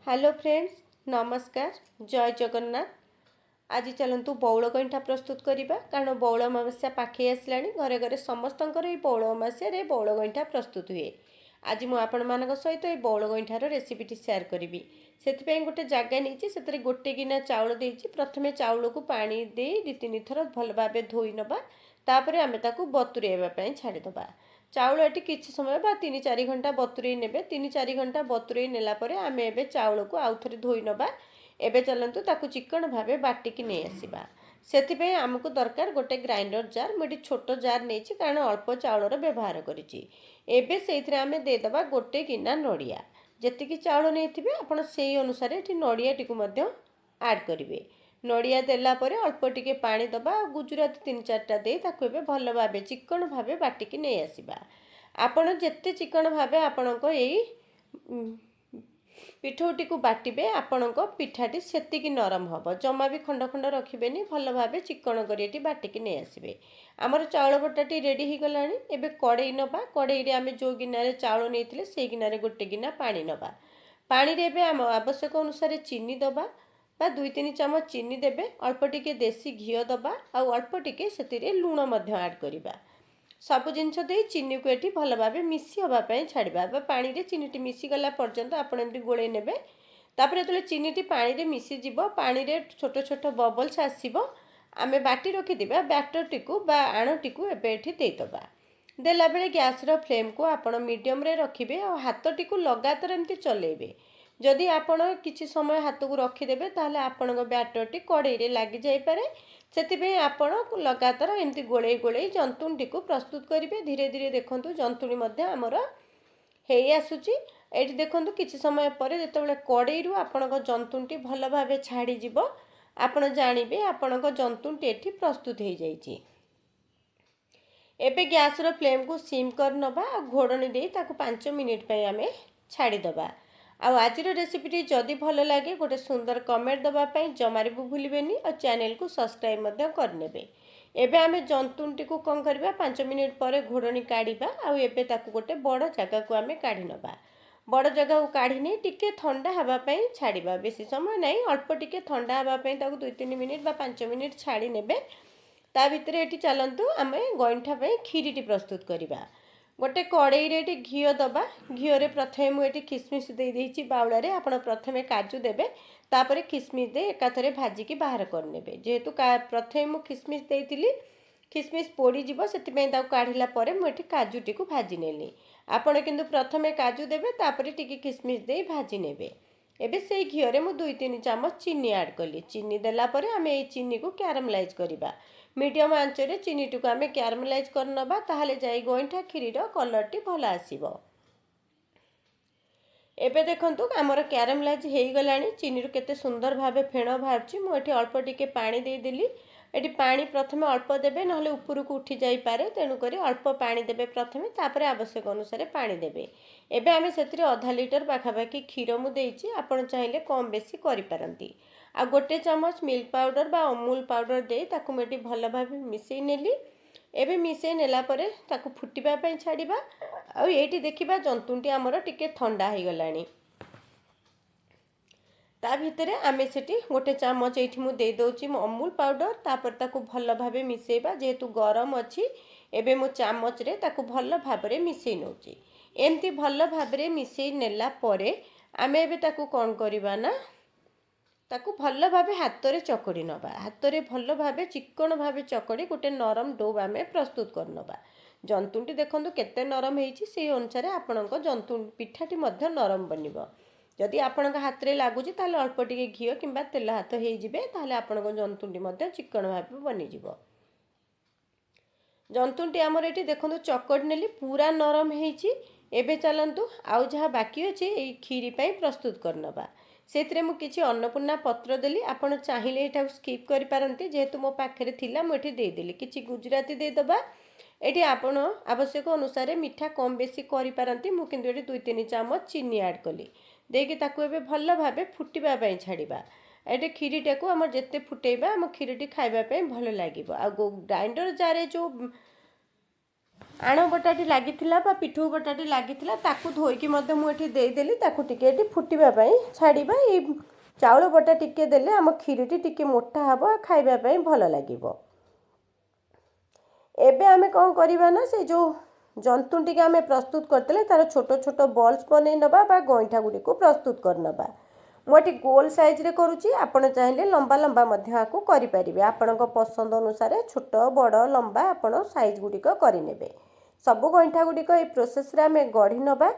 Hello friends, नमस्कार। जय जगन्नाथ। आज चलतु बौल गईठा प्रस्तुत करवा कारण बौल अमावस्या पाखे आसला घरे घरे समस्तंकर ये बौल अमावस्या बौल गईठा प्रस्तुत हुए। आज मुझे सहित ये बौल गईठार रेसिपीटी सेयार करी से गोटे जगह नहीं से गोटे गिना चाउल देती प्रथम चाउल को पानी दे दी तीन थर भल भाव धोई नवा तापर आम बतुरेवाई छाड़ीदे। चाउल ये किसी समय बा 3-4 घंटा बतुरे ने 3-4 घंटा बतुरे नेलापर आम ए चाउल को आउ थे धोई नवा। एबे चलतु ताकू चिकन भाव बाटिकी नहीं आसवा से आमको दरकार गोटे ग्राइंडर जार। मुझे छोट जार नहीं कारण अल्प चाउलर व्यवहार करी। आम देदेबा गोटे गिना नड़िया जी चाउल नहीं आपड़ से अनुसार ये नड़िया टी आड करेंगे। नड़िया देलापर अल्प टिके पानी दबा गुजराती 3-4टा दे ताकू भल भाव चिकन भाव बाटिकी नहीं आसवा। आपण जिते चिकन भाव आपण पिठौटी को बाटे आपण पिठाटी से नरम हम जमा भी खंड खंड रखिए भल भाव चिकन कर बाटिकी नहीं आसवे। आमर चाउल बटाटी रेडी हो गला। एबे कड़ई नवा कड़ई आम जो गिनारे चाउल नहीं से गिनारे गोटे गिना पानी नवा। पानी रे आम आवश्यक अनुसार चीनी दबा बा 2-3 चामच चीनी देबे। अल्प टिके देसी घी दबा आउ अल्प टिके से लुण आड करवा। सब जिनस दे चीनी को ये भल भाव मिसी हाँपाई छाड़ा पानी रे चीनी मिसीगला पर्यंत आपड़ एमती गोले ने। तापर जो चीनी पानी रे मिसीज पानी रे छोट छोट बबल्स आसो आम बाटी रखिथिबा बैटर टी बा आण टी देदेबा। देला बेले गैस रो फ्लेम को आपण मीडियम रे रखिबे और हाथ टी लगातार एमती चलेबे। जदि आपण किछि समय हाथ को रखिदेबे ताहले आपण बैटर टी कड़ई रे लागी जाई पारे। से आपण लगातार एमती गोले गोले जंतुणी को प्रस्तुत करेंगे। धीरे धीरे देखो जंतुणी आमर हो आसूची। ये देखो किसी समय पर जो कड़ई रू आपण जंतुणी भल भाव छाड़ीज आपण जानवे आपण जंतुणी ये प्रस्तुत हो जाइए। एबे गैस रो फ्लेम को सिम कर नवा और घोड़नी दे ताकू 5 मिनिट आम छाड़ीदबा। आज रेसिपीटी जदि भल लगे गोटे सुंदर कमेंट दवापाई जमार भी भूलें और चैनल को सब्सक्राइब करने। एबे आम जंतुणी को कौन करवा 5 मिनिट पर घोड़नी काढ़ा आउ एबे ताकू गोटे बड़ जगह को आम काढ़ी नवा। बड़ जगह को काढ़ी नहीं टिके ठंडा हाँपाई छाड़ा। बेसी समय नहीं अल्प टिके ठंडा हाँपाई 2-3 मिनिट बा 5 मिनिट छाड़ी ने। ता भितर ये चलतु आम गईठा खीरीटी प्रस्तुत करवा। गोटे कड़ई रे घी दबा। घीरे प्रथम मुझे किसमिश दे देती बाउला रे आपण प्रथमे काजू देबे तापर किसमिश दे एकाथरे भाजिकी बाहर करने। जेहेतु प्रथम मु किसमिश देती किसमिश पोड़ी जीव से काढ़ला मुझे काजूटी को भाजी नेली। आपण किंतु प्रथमे काजू देबे तापर टिके किसमिश दे भाजी नेबे। एबे से घीरे मु 2-3 चामच चीनी ऐड कली। चीनी देला परे आम ये चीनी को कैरामलाइज करवा। मीडियम आंचरे चीनी टी को आम कैरामलाइज कर नवा ताहले जाई गईठा खीरीर कलर टी भल आसीबो। एबे देखंतु आमर कैरामलाइज हो गलानी। चीनी रू केते सुंदर भावे फेण बाहरची। मुझे अल्प टिके पानी दे देली। एटी पानी प्रथमे अल्प देबे नहले ऊपर को उठी जाई पारे तेणु करी अल्प पानी देबे प्रथमे तापर आवश्यक अनुसार पानी देबे। एबे आमे सेतिरे आधा लीटर पाखापाखि क्षीर मु देइची। आपण चाहिले कम बेसी करि पारंती। आ गोटे चामच मिल्क पाउडर बा अमूल पाउडर दे ताकू मुझे भल भाव मिसई नेली। एबे मिसई नेला परे ताकू फुटिबा पई छाड़ीबा। आ एठी देखिबा जंतुणी आमर टिके ठंडा हो गलानी। ता भितर आमे सेठी गोटे चामच एठी मु दे दोची अमूल पाउडर तापर ताकू भल भाव मिसेबा। जेहेतु गरम अच्छी एबे मु चामच रे ताकू भल भाव रे मिसई नउची। एमती भल भाव रे मिसई नेला परे आमे एबे ताकू कोन करबा ना ताकू भल भाव हाथ रे चकड़ी नवा। हाथ रे भल भाव चिकन भाव चकड़ी गोटे नरम डो आम प्रस्तुत कर नवा। जंतुणी देखो केते नरम होईची से अनुसार आपणक जंतुणी पिठाटी मध्य नरम बनिबो। जदि आपणक हाथ रे लागुची ताले अल्प टिके घी किंबा तेल हाथ हो जिबे ताले आपणक जंतुणी मध्य चिकन भाव बनी जिवो। जंतुणी आमर एठी देखो चकड़ नेली पूरा नरम होईची। एबे चलंतु आउ जहाँ बाकी अच्छे ये खीरी पाई प्रस्तुत कर नवा। से मु किछि अन्नपूर्णा पत्र देली। आपण चाहिए यहाँ स्किप करि पारंती। जेहेतु मो पाखे थिला मुझे देदेली। किछि गुजराती देदबा। एठी आपण आवश्यक अनुसार मिठा कम बेसी करि पारंती। मु किंतु एठी 2-3 चामच चीनी ऐड कली देकी ताकू एबे भल भाबे फुटिबा पई छाड़ीबा। एटे खीरीटा को आम जेते फुटेबा आम खीरीटी खाइबा पई भल लागिबो। आ ग्राइंडर जारे जो आण बटाटी लागिथिला बा पिठू बटाटी लागिथिला ताकू धोईकी मध्य मु एठी देदेली ताकू टिके एठी फुटिबा पई छाड़ीबा। ए चाउल बटा टिके देले आम खीरटी टिके मोटा हबो खाइबा पई भल लागिबो। एबे आमे कौन करिबा ना से जो जंतुन टिके आमे प्रस्तुत करतले तार छोट छोट बॉल्स बनै नबा बा गोइठा गुडी को प्रस्तुत कर नबा। मोटी गोल साइज रे करूची आपण चाहिले लंबा लंबा मध्य आकू करि परिबे। आपणको पसंद अनुसार छोट बड़ लंबा आपण साइज गुडी को करि नेबे। सब गोइठा गुडी को ए प्रोसेस रे आमे गढी नबा।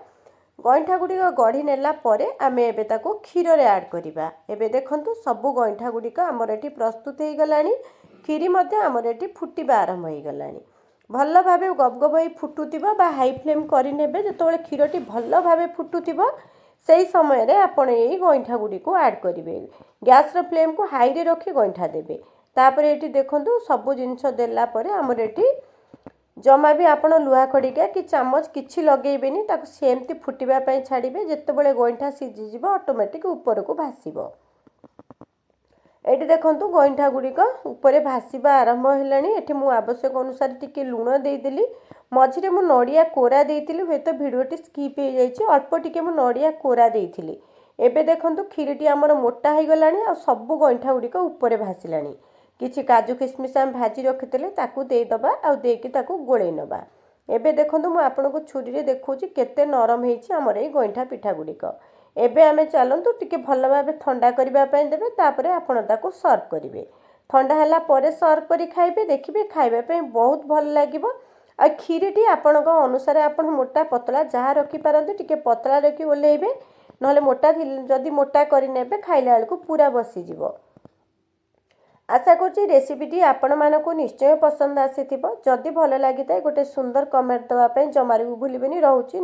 गोइठा गुडी को गढी नेला परे आमे एबे ताको खीर रे ऐड करिबा। एबे देखंतु सब गोइठा गुडी को हमर एठी प्रस्तुत हे गलानी। खीरी मध्य हमर एठी फुटिबा आरंभ हो गलानी। भल भावे गबगब होई फुटुतिबा बा हाई फ्लेम करि नेबे। जेतोळे खीरटी भल भावे फुटुतिबा सेही समय रे आपण एई गोइठा गुडी को ऐड करिवे। गैस रो फ्लेम को हाई रे रखि गोइठा देबे। तापरे एठी देखंतु सब जिंस देला परे हमर एठी जमा भी आपण लुहा खड़िका कि चामच किछि लगेइबेनी ताको सेमती फुटिबा पई छाड़िबे। जेतेबेले गोइठा सिझि जिवो ऑटोमेटिक ऊपर को भासीबो। एठी देखंतु गोइठा गुडी को ऊपर भासीबा आरंभ हेलानी। एठी मु आवश्यक अनुसार टिके लूण देई देली। मझिरे मु नडिया कोरा देइतिली। हेतो भिडियोटी स्किप हे जाईछि। अल्प टिके मु नडिया कोरा देइतिली। एबे देखंतु खीरटी हमर मोटा हे गलानी आ सब गोइठा गुडी को ऊपर भासिलानी। किछि काजू किशमिश हम भाजी रखितले ताकू देई दबा आ देकी ताकू गोळेई नबा। एबे देखंतु मु आपनको छुरी रे देखौछि केते नरम हेछि हमर ए गोइठा पिठा गुडी को। एबे आमे चलंतु टिके भल भाबे ठंडा करिबा पई देबे। तापरे आपण ताकू सर्व करिवे। ठंडा हला परे सर्व करी खाइबे। देखिबे खाइबा पई बहुत भल लागिबो। आ खीरटी आपणको अनुसार आपण मोटा पतला जहा रखि पारंती टिके पतला रखि ओलेइबे। नहले मोटा जदी मोटा करि नेबे खाइला बेलको पूरा बसी जिवो। आशा करछि रेसिपीटी आपण मानको निश्चय पसंद आसीथिबो। जदी भल लागिताय गोटे सुंदर कमेंट दवा पई जमारू भूलिबेनी। रहउछि।